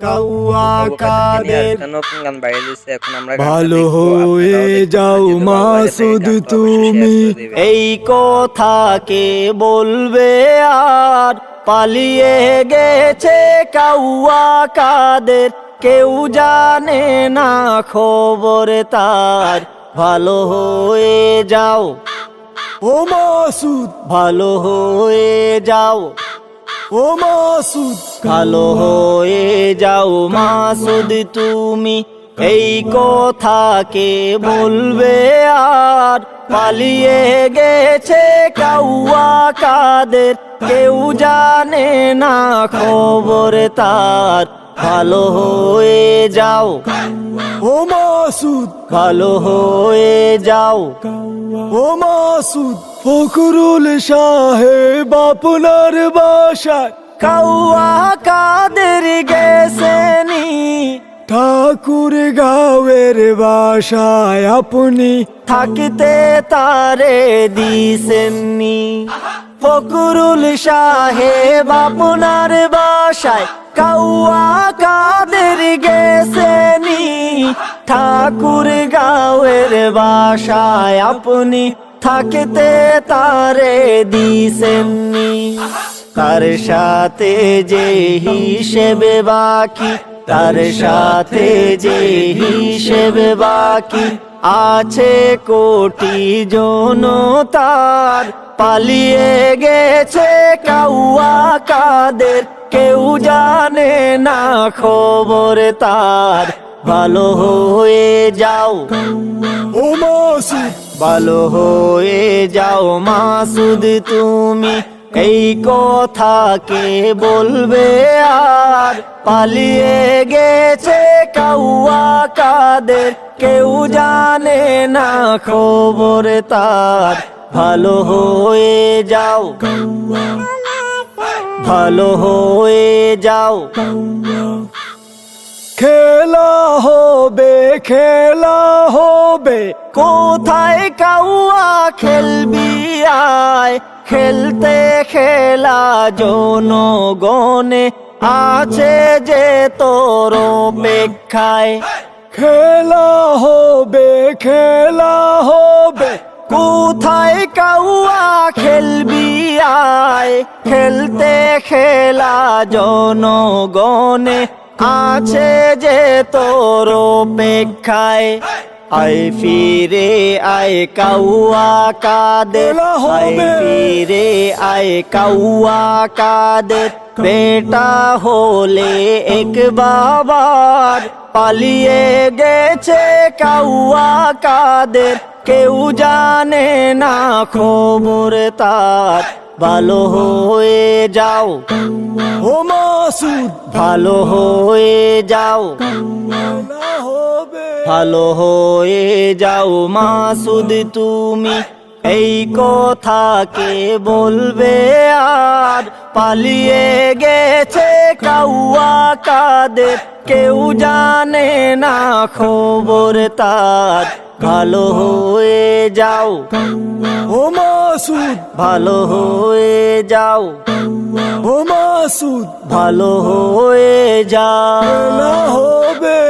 কাউয়া কাদের নতুন গান বাইরে দিচ্ছে, এখন আমরা ভালো হয়ে যাও মাসুদ তুমি, এই কথা কে বলবে আর? পালিয়ে গেছে কাউয়া কাদের, কেউ জানে না খবর তার। ভালো হয়ে যাও ও মাসুদ, ভালো হয়ে যাও ও মাসুদ, ভালো হয়ে যাও মাসুদ তুমি, এই কথা কে বলবে আর? পালিয়ে গেছে কাউয়া কাদের, কেউ জানে না খবর তার। ভালো হয়ে যাও ও মাসুদ, ভালো হয়ে যাও ও মাসুদ। ফখরুল সাহেব আপনার বাসায় কাউয়া কাদের গেছেনি, ঠাকুর গাঁয়ের বাসায় আপনি থাকতে তারে দিছেননি। ফখরুল সাহেব আপনার বাসায় কাউয়া কাদের গেছেনি, ঠাকুর গাঁয়ের বাসায় আপনি থাকতে তারে দিছেননি। তার সাথে যে হিসেবে বাকি, তার সাথে যে হিসেবে বাকি আছে কোটি জনতার। পালিয়ে গেছে কাউয়া কাদের, কেউ জানে না খবর তার। ভালো হয়ে যাও ও মাসুদ, ভালো হয়ে যাও মাসুদ তুমি, এই কথা কে বলবে আর? পালিয়ে গেছে কাউয়া কাদের, কেউ জানে না খবর তার। ভালো হয়ে যাও, ভালো হয়ে যাও। খেলা হবে, খেলা হবে, কোথায় কাউয়া খেলবি আয়? খেলতে খেলা জনগণে আছে যে তোর অপেক্ষায়। খেলা হবে, খেলা হবে, কোথায় কাউয়া খেলবি আয়? খেলতে খেলা জনগণে আছে যে তোর অপেক্ষায়। আয় ফিরে আয় কাউয়া কাদের, আয় ফিরে আয় কাউয়া কাদের, বেটা হলে এক বাবার। পালিয়ে গেছে কাউয়া কাদের, কেউ জানে না খবর তার। ভালো হয়ে যাও ও মাসুদ, ভালো হয়ে যাও, ভালো হয়ে যাও মাসুদ তুমি, এই কথা কে বলবে আর? পালিয়ে গেছে কাউয়া কাদের, কেউ জানে না খবর তার। ভালো হয়ে যাও ও মাসুদ, ভালো হয়ে যাও ও মাসুদ, ভালো হয়ে যাও। হবে